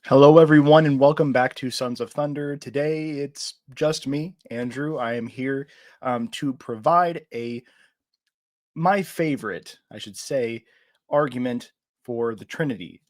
Hello, everyone, and welcome back to Sons of Thunder. Today, it's just me, Andrew. I am here to provide my favorite, I should say, argument for the Trinity.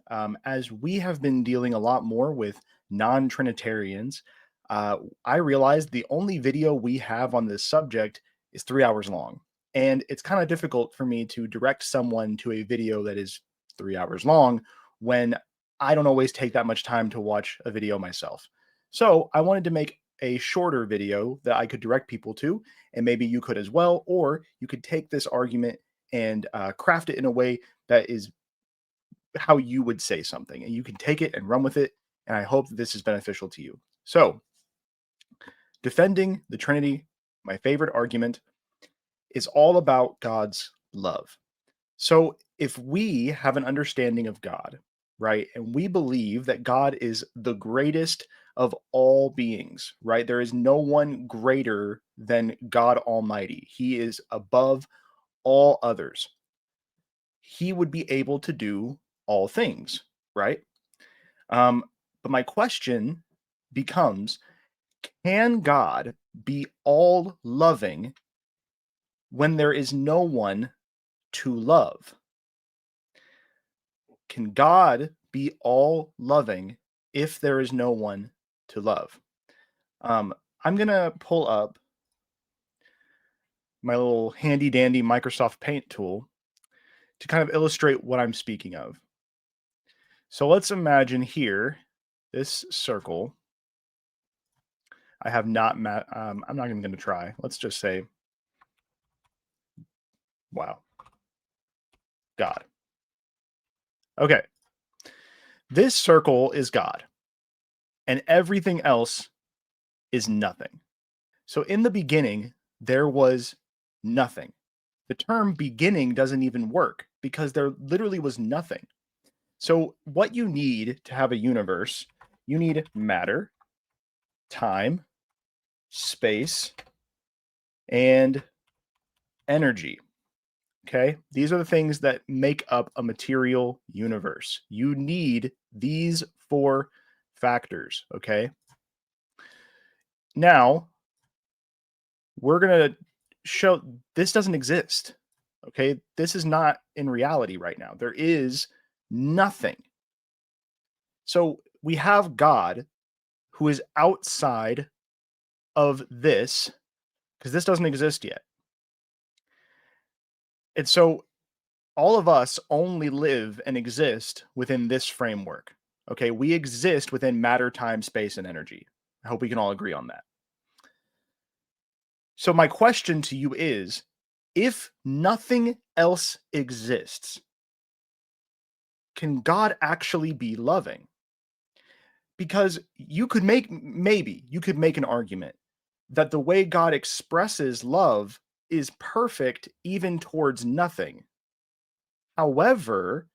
As we have been dealing a lot more with non-Trinitarians, I realized the only video we have on this subject is 3 hours long, and it's kind of difficult for me to direct someone to a video that is 3 hours long when I don't always take that much time to watch a video myself. So I wanted to make a shorter video that I could direct people to, and maybe you could as well, or you could take this argument and craft it in a way that is how you would say something, and you can take it and run with it. And I hope that this is beneficial to you. So, defending the Trinity, my favorite argument, is all about God's love. So, if we have an understanding of God, right, and we believe that God is the greatest of all beings, right, there is no one greater than God Almighty. He is above all others. He would be able to do all things, right? But my question becomes, can God be all loving when there is no one to love? Can God be all loving if there is no one to love? I'm going to pull up my little handy dandy Microsoft Paint tool to kind of illustrate what I'm speaking of. So let's imagine here this circle. I have not I'm not even going to try. Let's just say, wow, God. Okay. This circle is God, and everything else is nothing. So in the beginning, there was nothing. The term beginning doesn't even work because there literally was nothing. So what you need to have a universe, you need matter, time, space, and energy. Okay. These are the things that make up a material universe. You need these four factors. Okay. Now, we're going to show this doesn't exist. Okay. This is not in reality right now. There is nothing. So we have God who is outside of this because this doesn't exist yet. And so all of us only live and exist within this framework. Okay, we exist within matter, time, space, and energy. I hope we can all agree on that. So, my question to you is, if nothing else exists, can God actually be loving? Because you could make, maybe you could make an argument that the way God expresses love is perfect even towards nothing. However,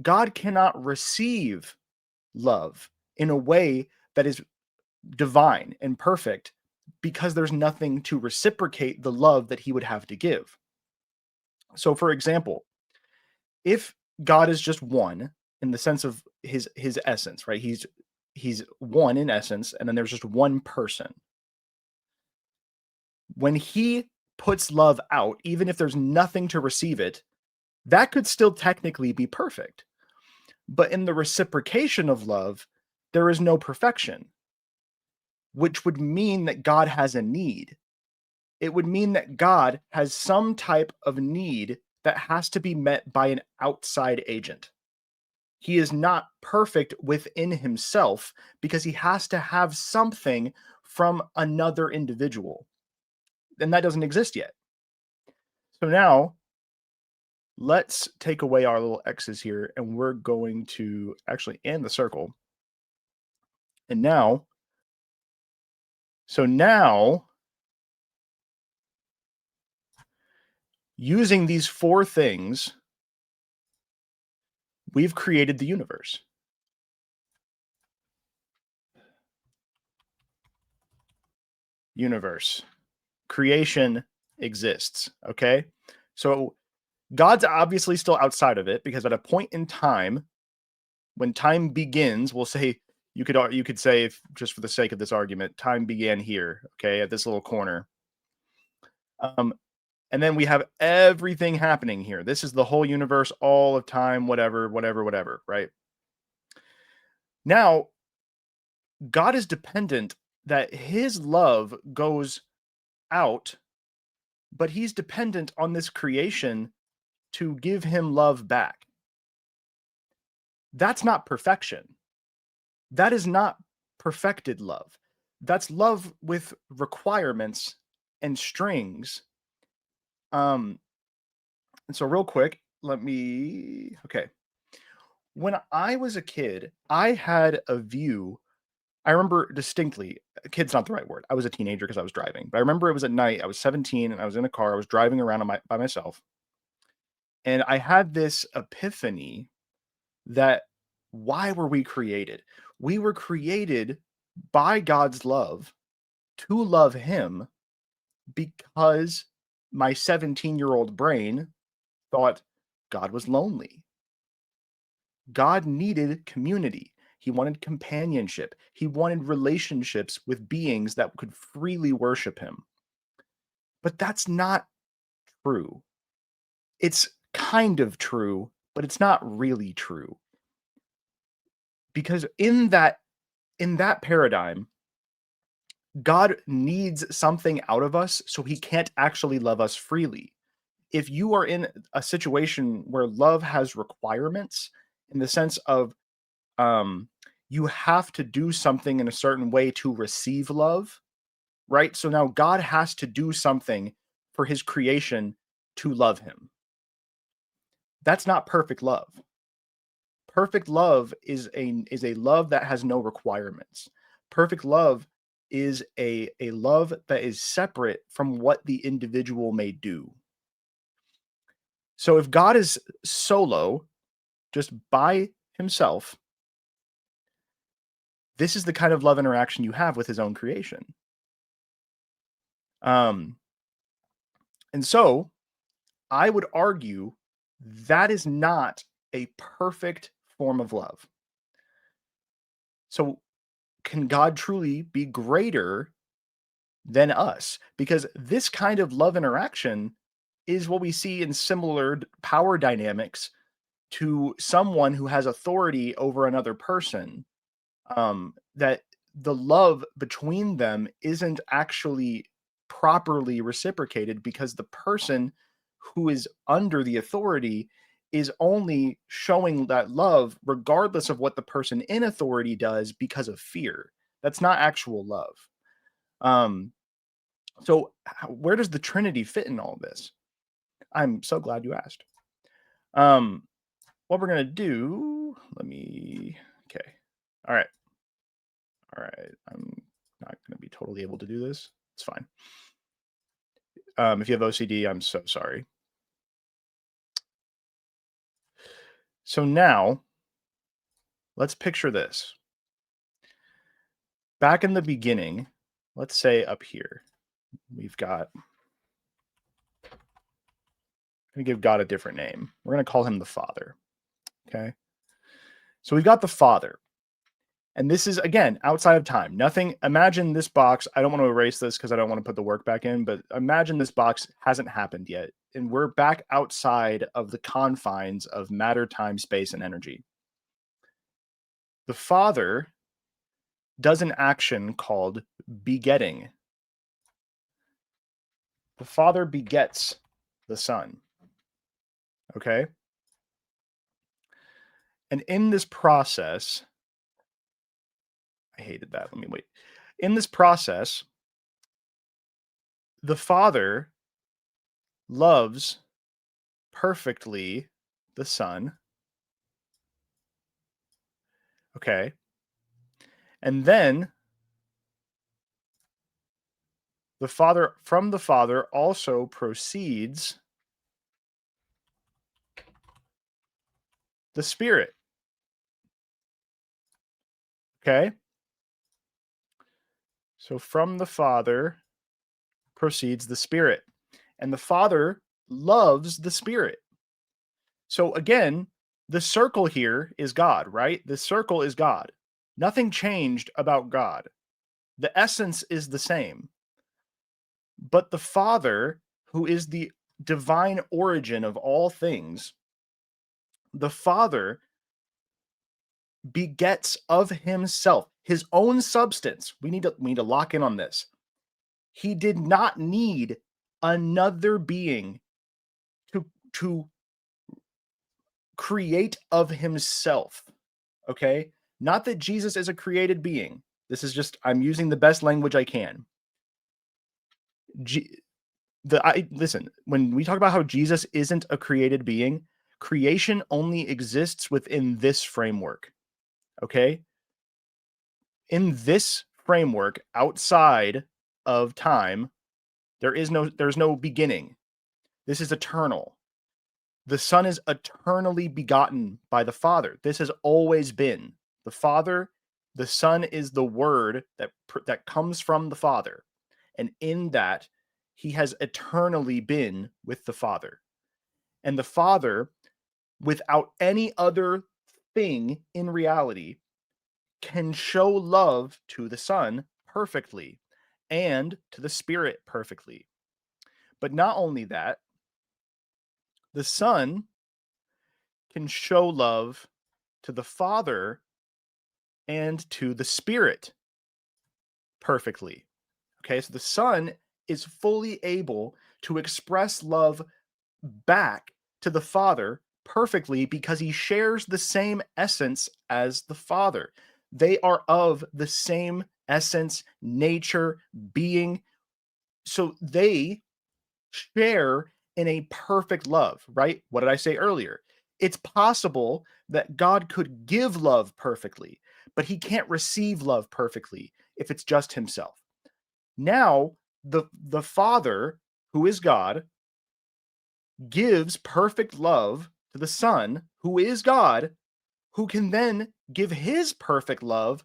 God cannot receive love in a way that is divine and perfect because there's nothing to reciprocate the love that he would have to give. So for example, if God is just one in the sense of his essence, right? He's one in essence and then there's just one person. When he puts love out, even if there's nothing to receive it, that could still technically be perfect. But in the reciprocation of love, there is no perfection, which would mean that God has a need. It would mean that God has some type of need that has to be met by an outside agent. He is not perfect within himself because he has to have something from another individual. And that doesn't exist yet. So now let's take away our little X's here and we're going to actually end the circle. And now, so now, using these four things, we've created the universe. Universe. Creation exists. Okay. So God's obviously still outside of it because at a point in time, when time begins, we'll say You could say, if just for the sake of this argument, time began here, okay, at this little corner. Um, and then we have everything happening here. This is the whole universe, all of time, whatever, whatever, whatever, right? Now, God is dependent that his love goes out, but he's dependent on this creation to give him love back. That's not perfection. That is not perfected love. That's love with requirements and strings. Um, and so real quick, okay. When I was a kid, I had a view. I remember distinctly, kid's not the right word. I was a teenager because I was driving, but I remember it was at night. I was 17 and I was in a car. I was driving around by myself. And I had this epiphany that why were we created? We were created by God's love to love him because my 17-year-old brain thought God was lonely. God needed community. He wanted companionship. He wanted relationships with beings that could freely worship him. But that's not true. It's kind of true, but it's not really true. Because in that paradigm, God needs something out of us, so he can't actually love us freely. If you are in a situation where love has requirements in the sense of um you have to do something in a certain way to receive love, right? So now God has to do something for his creation to love him. That's not perfect love. Perfect love is a love that has no requirements. Perfect love is a love that is separate from what the individual may do. So if God is solo, just by himself, this is the kind of love interaction you have with his own creation. Um, and so I would argue that is not a perfect form of love. So can God truly be greater than us? Because this kind of love interaction is what we see in similar power dynamics to someone who has authority over another person, that the love between them isn't actually properly reciprocated because the person who is under the authority is only showing that love regardless of what the person in authority does because of fear. That's not actual love. Um, so, where does the Trinity fit in all this? I'm so glad you asked. Um, what we're gonna do? Okay. All right. All right. I'm not gonna be totally able to do this. It's fine. If you have OCD, I'm so sorry. So now, let's picture this. Back in the beginning, let's say up here, we've got. I'm gonna give God a different name. We're gonna call him the Father. Okay. So we've got the Father. And this is, again, outside of time. Nothing. Imagine this box. I don't want to erase this because I don't want to put the work back in, but imagine this box hasn't happened yet. And we're back outside of the confines of matter, time, space, and energy. The Father does an action called begetting. The Father begets the Son. Okay. And in this process, I hated that. Let me wait. In this process, the Father loves perfectly the Son. Okay. And then from the Father also proceeds the Spirit. Okay. So from the Father proceeds the Spirit. And the Father loves the Spirit. So again, the circle here is God, right? The circle is God. Nothing changed about God. The essence is the same. But the Father, who is the divine origin of all things, the Father begets of himself his own substance. We need to lock in on this. He did not need another being to create of himself. Okay? Not that Jesus is a created being. This is just I'm using the best language I can. G- listen, when we talk about how Jesus isn't a created being, creation only exists within this framework. Okay? In this framework outside of time, there's no beginning. This is eternal. The Son is eternally begotten by the Father. This has always been. The Father, the Son is the word that comes from the Father. And in that, he has eternally been with the Father. And the Father, without any other thing in reality, can show love to the Son perfectly and to the Spirit perfectly. But not only that, the Son can show love to the Father and to the Spirit perfectly. Okay, so the Son is fully able to express love back to the Father perfectly because he shares the same essence as the Father. They are of the same essence, nature, being. So they share in a perfect love, right? What did I say earlier? It's possible that God could give love perfectly, but he can't receive love perfectly if it's just himself. Now, the Father, who is God, gives perfect love to the Son, who is God, who can then give his perfect love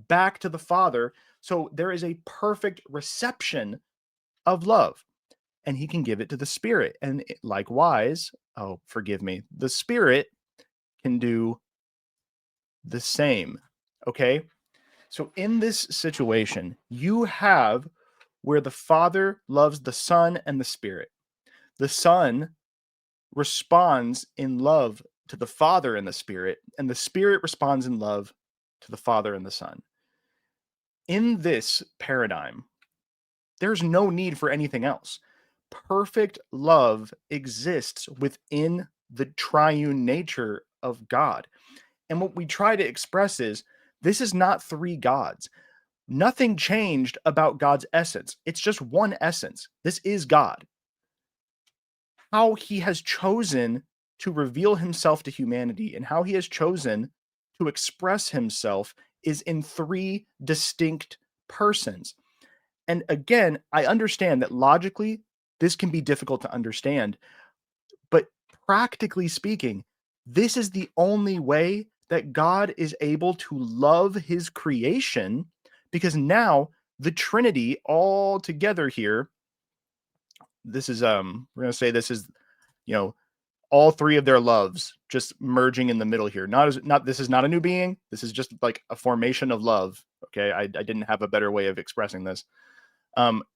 back to the Father. So there is a perfect reception of love, and he can give it to the Spirit. And likewise, oh, forgive me, the Spirit can do the same. Okay. So in this situation, you have where the Father loves the Son and the Spirit. The Son responds in love to the Father and the Spirit, and the Spirit responds in love to the Father and the Son. In this paradigm, there's no need for anything else. Perfect love exists within the triune nature of God. And what we try to express is this is not three gods. Nothing changed about God's essence. It's just one essence. This is God. How he has chosen to reveal himself to humanity and how he has chosen to express himself is in three distinct persons. And again, I understand that logically this can be difficult to understand, but practically speaking, this is the only way that God is able to love his creation because now the Trinity all together here, this is we're going to say this is, you know, all three of their loves just merging in the middle here. Not this is not a new being. This is just like a formation of love. Okay, I didn't have a better way of expressing this.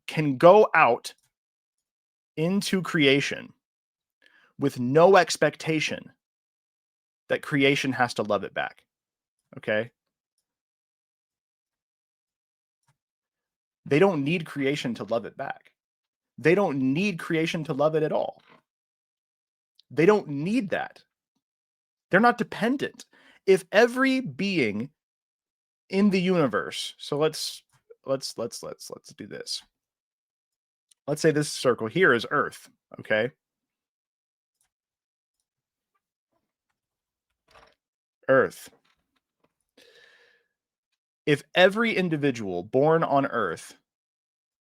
Can go out into creation with no expectation that creation has to love it back. Okay, they don't need creation to love it back. They don't need creation to love it at all. They don't need that. They're not dependent. If every being in the universe, so let's do this. Let's say this circle here is Earth, okay? Earth. If every individual born on Earth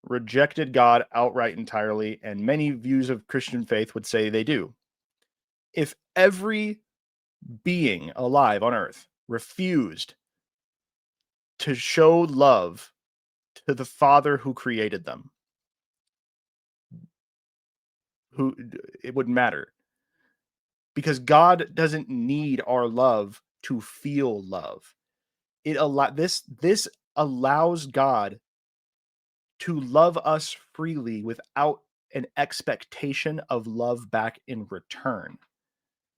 rejected God outright entirely, and many views of Christian faith would say they do. If every being alive on Earth refused to show love to the Father who created them, who it wouldn't matter because God doesn't need our love to feel love. this allows God to love us freely without an expectation of love back in return.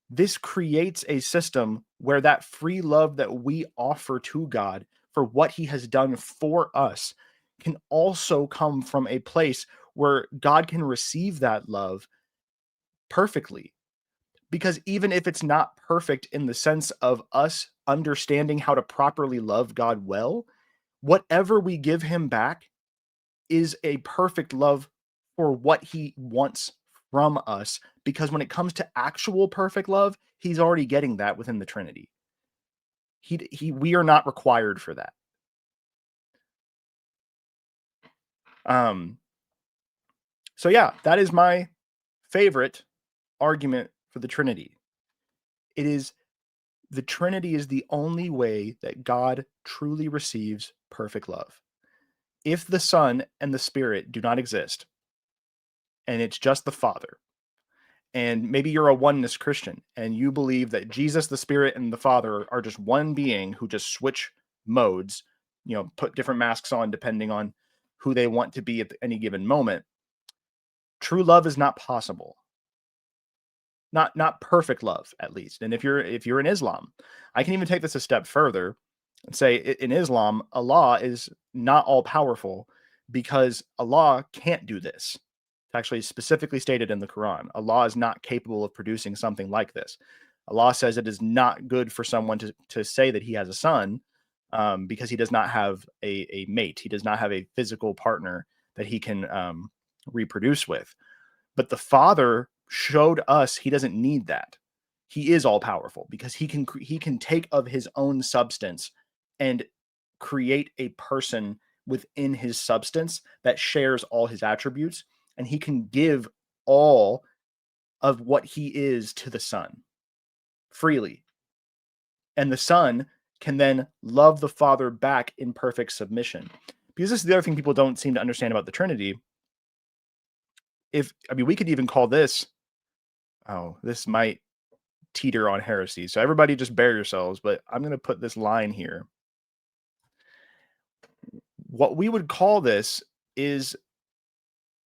This creates a system where that free love that we offer to God for what he has done for us can also come from a place where God can receive that love perfectly. Because even if it's not perfect in the sense of us understanding how to properly love God well, whatever we give him back is a perfect love for what he wants from us. Because when it comes to actual perfect love, he's already getting that within the Trinity. We are not required for that. Um, so yeah, that is my favorite argument for the Trinity. It is the Trinity is the only way that God truly receives perfect love. If the Son and the Spirit do not exist, and it's just the Father, and maybe you're a oneness Christian and you believe that Jesus, the Spirit, and the Father are just one being who just switch modes, put different masks on depending on who they want to be at any given moment. True love is not possible. Not perfect love, at least. And if you're in Islam, I can even take this a step further and say in Islam, Allah is not all powerful because Allah can't do this. It's actually specifically stated in the Quran. Allah is not capable of producing something like this. Allah says it is not good for someone to say that he has a son because he does not have a mate. He does not have a physical partner that he can reproduce with. But the Father showed us he doesn't need that. He is all powerful because he can take of his own substance and create a person within his substance that shares all his attributes, and he can give all of what he is to the Son freely. And the Son can then love the Father back in perfect submission. Because this is the other thing people don't seem to understand about the Trinity. We could even call this, this might teeter on heresy. So everybody just bear yourselves, but I'm going to put this line here. What we would call this is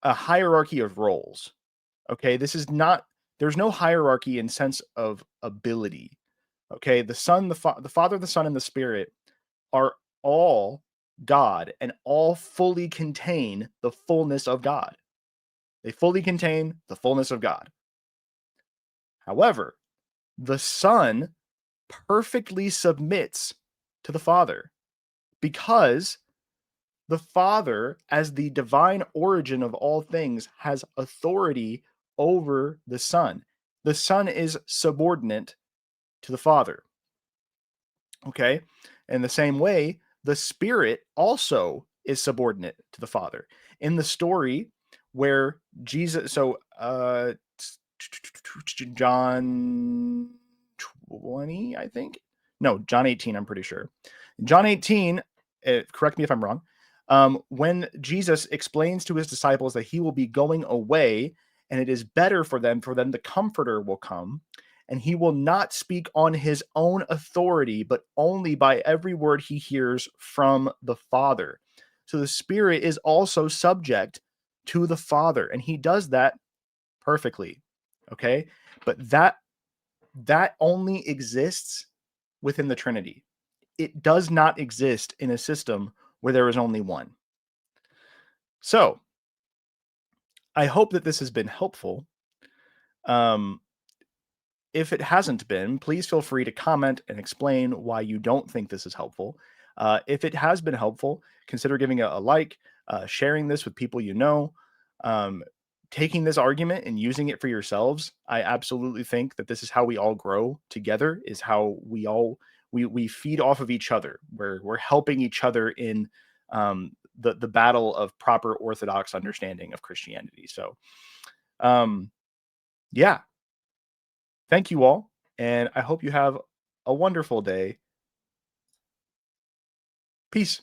a hierarchy of roles. Okay, there's no hierarchy in sense of ability. Okay, the Son, the Father, the Son, and the Spirit are all God and all fully contain the fullness of God. They fully contain the fullness of God. However, the Son perfectly submits to the Father because the Father, as the divine origin of all things, has authority over the Son. The Son is subordinate to the Father. Okay? In the same way, the Spirit also is subordinate to the Father. In the story where Jesus, John 20, I think. No, John 18, I'm pretty sure. John 18, correct me if I'm wrong. When Jesus explains to his disciples that he will be going away and it is better for them, the Comforter will come, and he will not speak on his own authority, but only by every word he hears from the Father. So the Spirit is also subject to the Father, and he does that perfectly. Okay? But that only exists within the Trinity. It does not exist in a system where there is only one. So, I hope that this has been helpful. If it hasn't been, please feel free to comment and explain why you don't think this is helpful. If it has been helpful, consider giving a like, sharing this with people you know, um, taking this argument and using it for yourselves. I absolutely think that this is how we all grow together. Is how we feed off of each other. We're helping each other in the battle of proper Orthodox understanding of Christianity. So, yeah. Thank you all, and I hope you have a wonderful day. Peace.